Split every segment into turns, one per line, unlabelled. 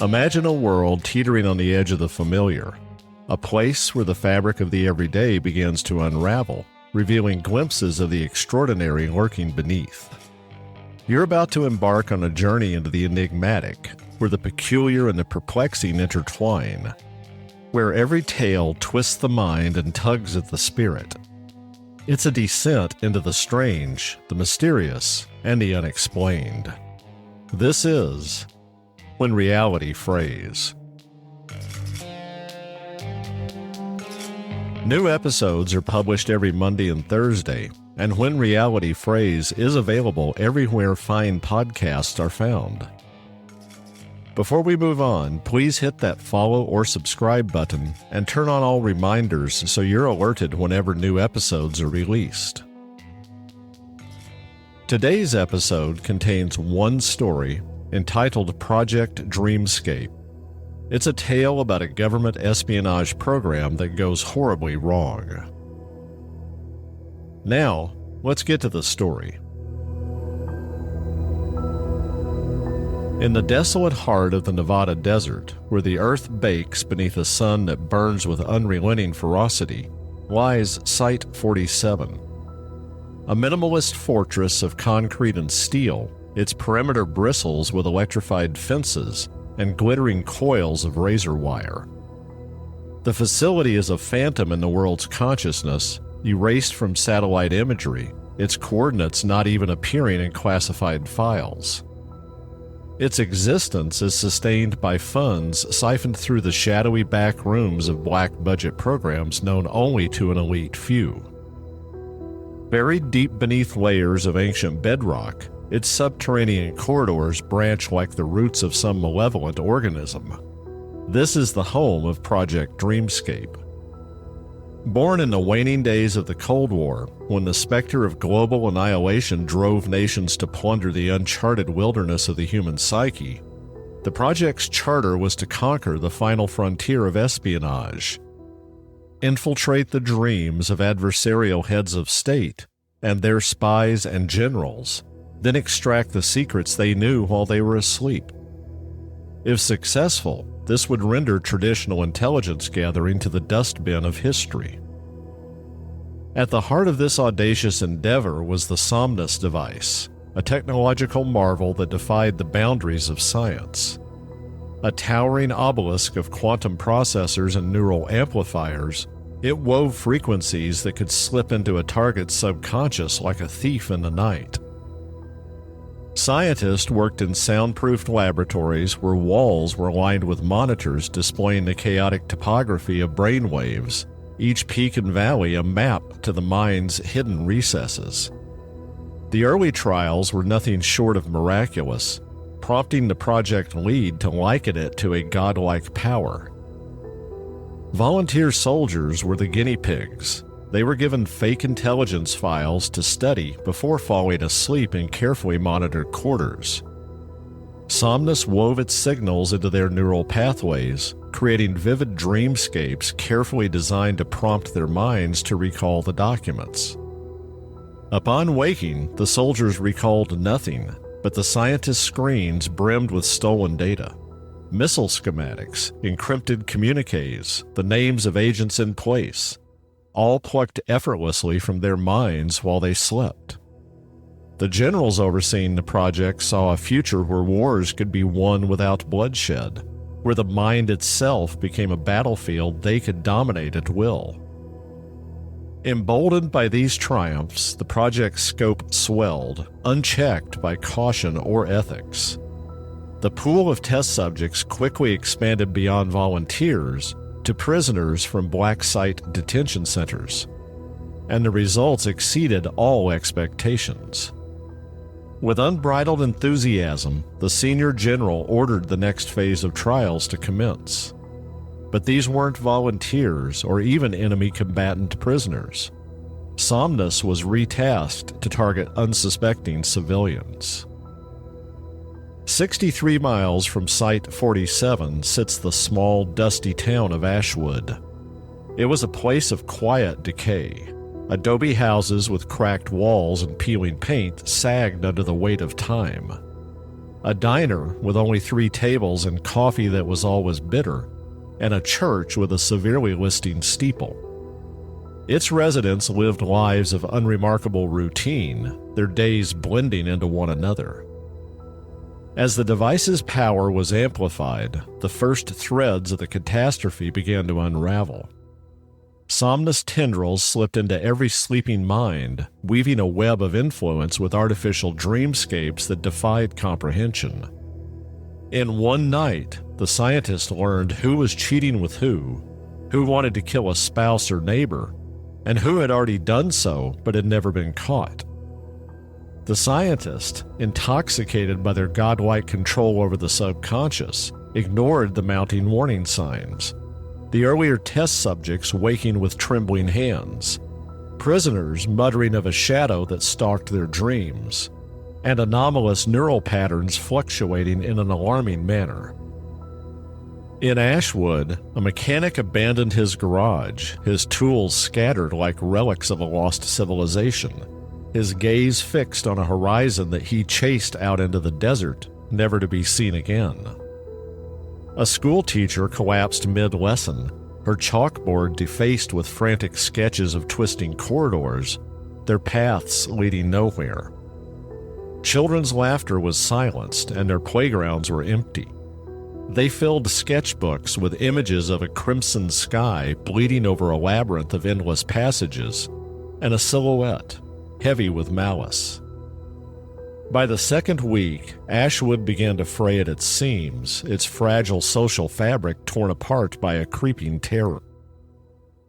Imagine a world teetering on the edge of the familiar, a place where the fabric of the everyday begins to unravel, revealing glimpses of the extraordinary lurking beneath. You're about to embark on a journey into the enigmatic, where the peculiar and the perplexing intertwine, where every tale twists the mind and tugs at the spirit. It's a descent into the strange, the mysterious, and the unexplained. This is When Reality Frays. New episodes are published every Monday and Thursday, and When Reality Frays is available everywhere fine podcasts are found. Before we move on, please hit that follow or subscribe button and turn on all reminders so you're alerted whenever new episodes are released. Today's episode contains one story entitled Project Dreamscape. It's a tale about a government espionage program that goes horribly wrong. Now, let's get to the story. In the desolate heart of the Nevada desert, where the earth bakes beneath a sun that burns with unrelenting ferocity, lies Site 47. A minimalist fortress of concrete and steel, its perimeter bristles with electrified fences and glittering coils of razor wire. The facility is a phantom in the world's consciousness, erased from satellite imagery, its coordinates not even appearing in classified files. Its existence is sustained by funds siphoned through the shadowy back rooms of black-budget programs known only to an elite few. Buried deep beneath layers of ancient bedrock, its subterranean corridors branch like the roots of some malevolent organism. This is the home of Project Dreamscape. Born in the waning days of the Cold War, when the specter of global annihilation drove nations to plunder the uncharted wilderness of the human psyche, the project's charter was to conquer the final frontier of espionage, infiltrate the dreams of adversarial heads of state and their spies and generals, then extract the secrets they knew while they were asleep. If successful, this would render traditional intelligence gathering to the dustbin of history. At the heart of this audacious endeavor was the Somnus device, a technological marvel that defied the boundaries of science. A towering obelisk of quantum processors and neural amplifiers, it wove frequencies that could slip into a target's subconscious like a thief in the night. Scientists worked in soundproofed laboratories where walls were lined with monitors displaying the chaotic topography of brainwaves, each peak and valley a map to the mind's hidden recesses. The early trials were nothing short of miraculous, prompting the project lead to liken it to a godlike power. Volunteer soldiers were the guinea pigs. They were given fake intelligence files to study before falling asleep in carefully monitored quarters. Somnus wove its signals into their neural pathways, creating vivid dreamscapes carefully designed to prompt their minds to recall the documents. Upon waking, the soldiers recalled nothing, but the scientists' screens brimmed with stolen data. Missile schematics, encrypted communiques, the names of agents in place, all plucked effortlessly from their minds while they slept. The generals overseeing the project saw a future where wars could be won without bloodshed, where the mind itself became a battlefield they could dominate at will. Emboldened by these triumphs, the project's scope swelled, unchecked by caution or ethics. The pool of test subjects quickly expanded beyond volunteers to prisoners from black site detention centers, and the results exceeded all expectations. With unbridled enthusiasm, the senior general ordered the next phase of trials to commence. But these weren't volunteers or even enemy combatant prisoners. Somnus was retasked to target unsuspecting civilians. 63 miles from Site 47 sits the small, dusty town of Ashwood. It was a place of quiet decay. Adobe houses with cracked walls and peeling paint sagged under the weight of time. A diner with only 3 tables and coffee that was always bitter, and a church with a severely listing steeple. Its residents lived lives of unremarkable routine, their days blending into one another. As the device's power was amplified, the first threads of the catastrophe began to unravel. Somnus tendrils slipped into every sleeping mind, weaving a web of influence with artificial dreamscapes that defied comprehension. In one night, the scientist learned who was cheating with who wanted to kill a spouse or neighbor, and who had already done so but had never been caught. The scientist, intoxicated by their godlike control over the subconscious, ignored the mounting warning signs. The earlier test subjects waking with trembling hands, prisoners muttering of a shadow that stalked their dreams, and anomalous neural patterns fluctuating in an alarming manner. In Ashwood, a mechanic abandoned his garage, his tools scattered like relics of a lost civilization, his gaze fixed on a horizon that he chased out into the desert, never to be seen again. A schoolteacher collapsed mid-lesson, her chalkboard defaced with frantic sketches of twisting corridors, their paths leading nowhere. Children's laughter was silenced, and their playgrounds were empty. They filled sketchbooks with images of a crimson sky bleeding over a labyrinth of endless passages, and a silhouette, heavy with malice. By the second week, Ashwood began to fray at its seams, its fragile social fabric torn apart by a creeping terror.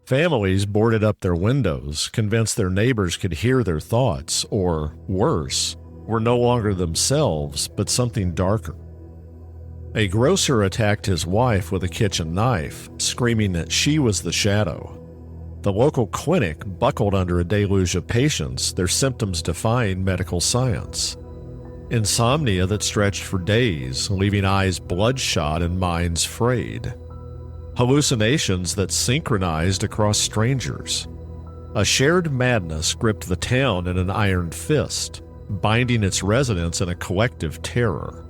Families boarded up their windows, convinced their neighbors could hear their thoughts, or, worse, were no longer themselves, but something darker. A grocer attacked his wife with a kitchen knife, screaming that she was the shadow. The local clinic buckled under a deluge of patients, their symptoms defying medical science. Insomnia that stretched for days, leaving eyes bloodshot and minds frayed. Hallucinations that synchronized across strangers. A shared madness gripped the town in an iron fist, binding its residents in a collective terror.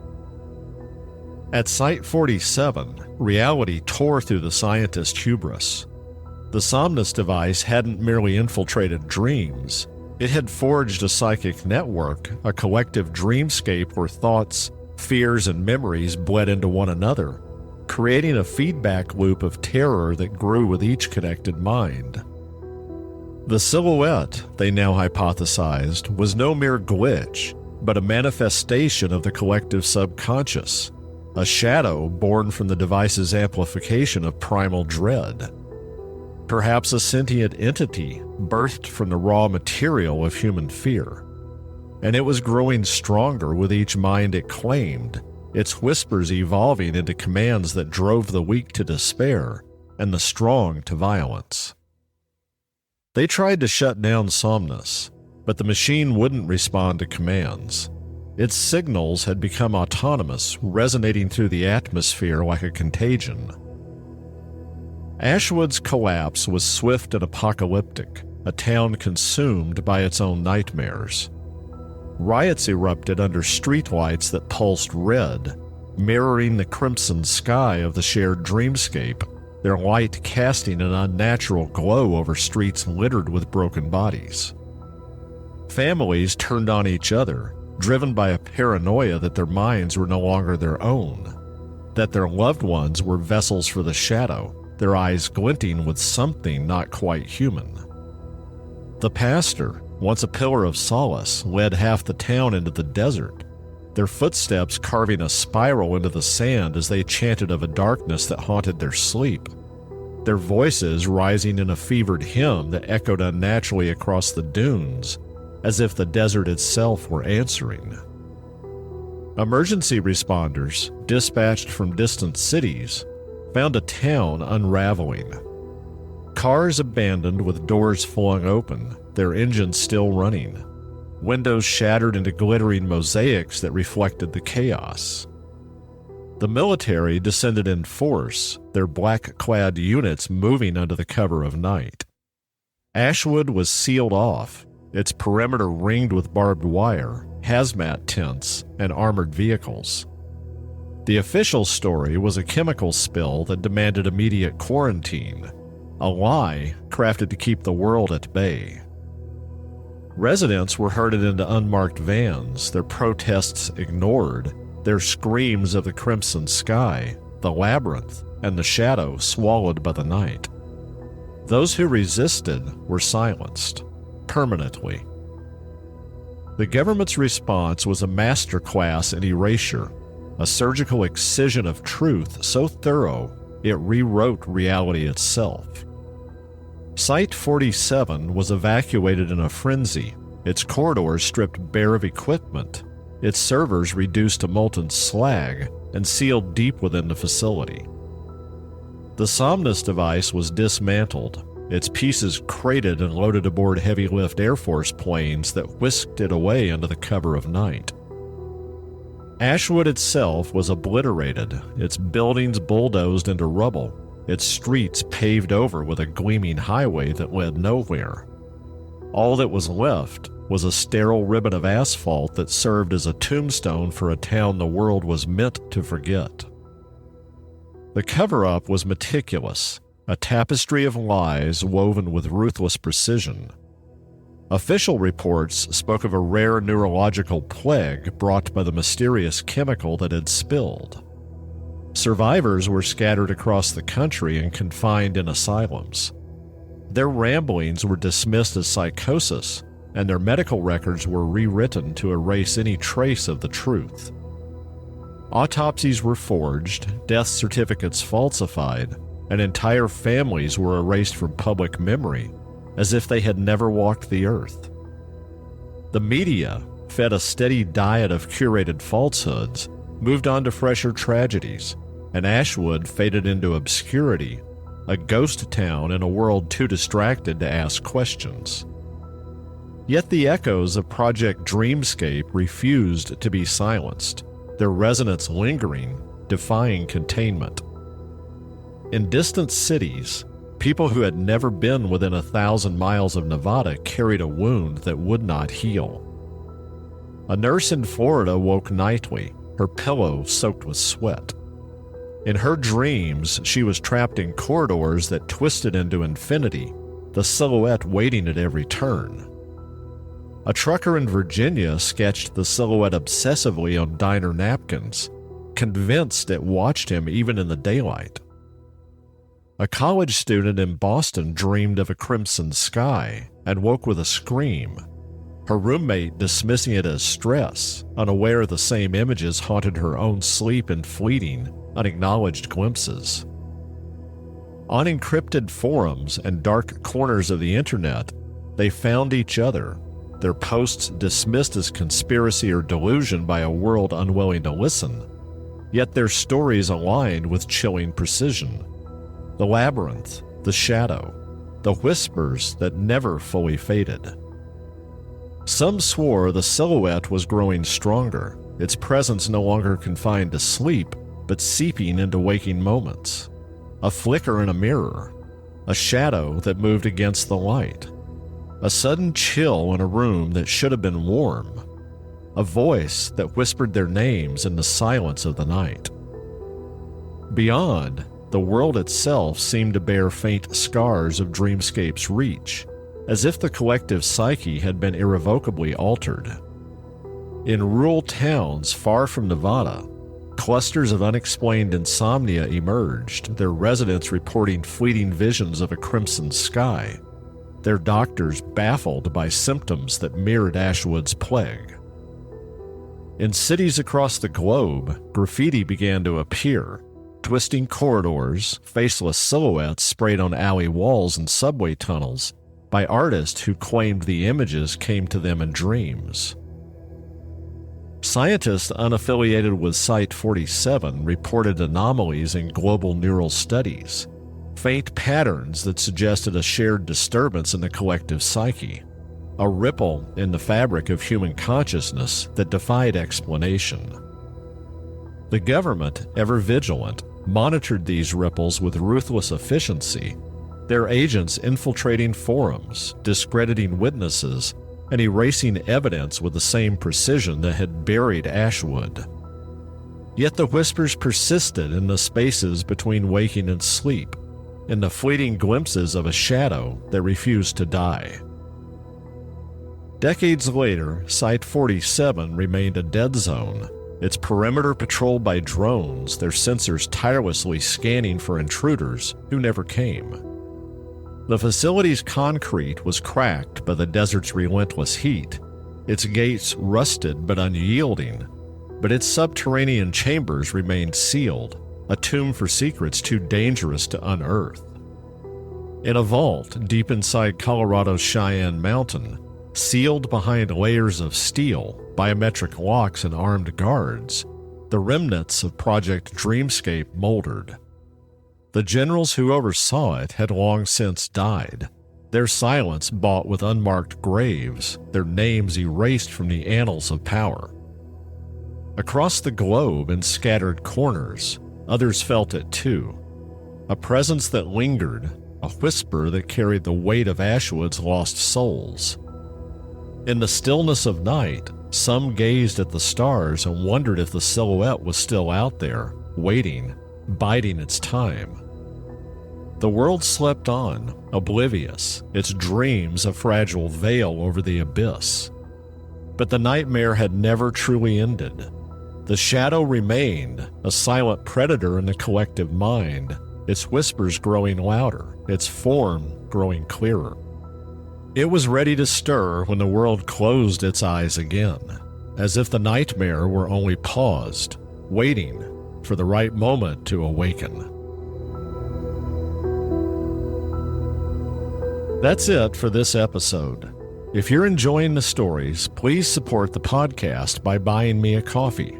At Site 47, reality tore through the scientist's hubris. The Somnus device hadn't merely infiltrated dreams. It had forged a psychic network, a collective dreamscape where thoughts, fears, and memories bled into one another, creating a feedback loop of terror that grew with each connected mind. The silhouette, they now hypothesized, was no mere glitch, but a manifestation of the collective subconscious, a shadow born from the device's amplification of primal dread. Perhaps a sentient entity birthed from the raw material of human fear. And it was growing stronger with each mind it claimed, its whispers evolving into commands that drove the weak to despair and the strong to violence. They tried to shut down Somnus, but the machine wouldn't respond to commands. Its signals had become autonomous, resonating through the atmosphere like a contagion. Ashwood's collapse was swift and apocalyptic, a town consumed by its own nightmares. Riots erupted under streetlights that pulsed red, mirroring the crimson sky of the shared dreamscape, their light casting an unnatural glow over streets littered with broken bodies. Families turned on each other, driven by a paranoia that their minds were no longer their own, that their loved ones were vessels for the shadow, their eyes glinting with something not quite human. The pastor, once a pillar of solace, led half the town into the desert, their footsteps carving a spiral into the sand as they chanted of a darkness that haunted their sleep, their voices rising in a fevered hymn that echoed unnaturally across the dunes, as if the desert itself were answering. Emergency responders, dispatched from distant cities, found a town unraveling. Cars abandoned with doors flung open, their engines still running. Windows shattered into glittering mosaics that reflected the chaos. The military descended in force, their black-clad units moving under the cover of night. Ashwood was sealed off, its perimeter ringed with barbed wire, hazmat tents, and armored vehicles. The official story was a chemical spill that demanded immediate quarantine, a lie crafted to keep the world at bay. Residents were herded into unmarked vans, their protests ignored, their screams of the crimson sky, the labyrinth, and the shadow swallowed by the night. Those who resisted were silenced, permanently. The government's response was a masterclass in erasure, a surgical excision of truth so thorough it rewrote reality itself. Site 47 was evacuated in a frenzy, its corridors stripped bare of equipment, its servers reduced to molten slag and sealed deep within the facility. The Somnus device was dismantled, its pieces crated and loaded aboard heavy-lift Air Force planes that whisked it away under the cover of night. Ashwood itself was obliterated, its buildings bulldozed into rubble, its streets paved over with a gleaming highway that led nowhere. All that was left was a sterile ribbon of asphalt that served as a tombstone for a town the world was meant to forget. The cover-up was meticulous, a tapestry of lies woven with ruthless precision. Official reports spoke of a rare neurological plague brought by the mysterious chemical that had spilled. Survivors were scattered across the country and confined in asylums. Their ramblings were dismissed as psychosis, and their medical records were rewritten to erase any trace of the truth. Autopsies were forged, death certificates falsified, and entire families were erased from public memory, as if they had never walked the earth. The media, fed a steady diet of curated falsehoods, moved on to fresher tragedies, and Ashwood faded into obscurity, a ghost town in a world too distracted to ask questions. Yet the echoes of Project Dreamscape refused to be silenced, their resonance lingering, defying containment. In distant cities, people who had never been within 1,000 miles of Nevada carried a wound that would not heal. A nurse in Florida woke nightly, her pillow soaked with sweat. In her dreams, she was trapped in corridors that twisted into infinity, the silhouette waiting at every turn. A trucker in Virginia sketched the silhouette obsessively on diner napkins, convinced it watched him even in the daylight. A college student in Boston dreamed of a crimson sky and woke with a scream, her roommate dismissing it as stress, unaware the same images haunted her own sleep in fleeting, unacknowledged glimpses. On encrypted forums and dark corners of the internet, they found each other, their posts dismissed as conspiracy or delusion by a world unwilling to listen, yet their stories aligned with chilling precision. The labyrinth, the shadow, the whispers that never fully faded. Some swore the silhouette was growing stronger, its presence no longer confined to sleep, but seeping into waking moments. A flicker in a mirror, a shadow that moved against the light, a sudden chill in a room that should have been warm, a voice that whispered their names in the silence of the night. Beyond, the world itself seemed to bear faint scars of Dreamscape's reach, as if the collective psyche had been irrevocably altered. In rural towns far from Nevada, clusters of unexplained insomnia emerged, their residents reporting fleeting visions of a crimson sky, their doctors baffled by symptoms that mirrored Ashwood's plague. In cities across the globe, graffiti began to appear, twisting corridors, faceless silhouettes sprayed on alley walls and subway tunnels by artists who claimed the images came to them in dreams. Scientists unaffiliated with Site 47 reported anomalies in global neural studies, faint patterns that suggested a shared disturbance in the collective psyche, a ripple in the fabric of human consciousness that defied explanation. The government, ever vigilant, monitored these ripples with ruthless efficiency, their agents infiltrating forums, discrediting witnesses, and erasing evidence with the same precision that had buried Ashwood. Yet the whispers persisted in the spaces between waking and sleep, in the fleeting glimpses of a shadow that refused to die. Decades later, Site 47 remained a dead zone, its perimeter patrolled by drones, their sensors tirelessly scanning for intruders who never came. The facility's concrete was cracked by the desert's relentless heat, its gates rusted but unyielding, but its subterranean chambers remained sealed, a tomb for secrets too dangerous to unearth. In a vault deep inside Colorado's Cheyenne Mountain, sealed behind layers of steel, biometric locks, and armed guards, the remnants of Project Dreamscape moldered. The generals who oversaw it had long since died, their silence bought with unmarked graves, their names erased from the annals of power. Across the globe in scattered corners, others felt it too. A presence that lingered, a whisper that carried the weight of Ashwood's lost souls. In the stillness of night, some gazed at the stars and wondered if the silhouette was still out there, waiting, biding its time. The world slept on, oblivious, its dreams a fragile veil over the abyss. But the nightmare had never truly ended. The shadow remained, a silent predator in the collective mind, its whispers growing louder, its form growing clearer. It was ready to stir when the world closed its eyes again, as if the nightmare were only paused, waiting for the right moment to awaken. That's it for this episode. If you're enjoying the stories, please support the podcast by buying me a coffee.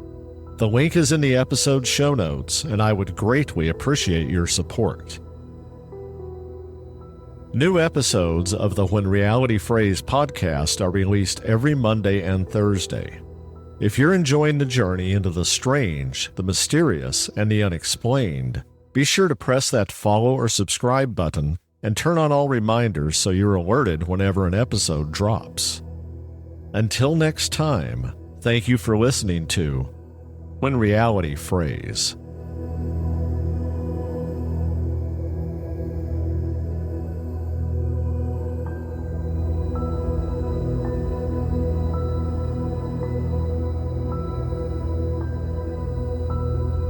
The link is in the episode show notes, and I would greatly appreciate your support. New episodes of the When Reality Phrase podcast are released every Monday and Thursday. If you're enjoying the journey into the strange, the mysterious, and the unexplained, be sure to press that follow or subscribe button and turn on all reminders so you're alerted whenever an episode drops. Until next time, thank you for listening to When Reality Phrase.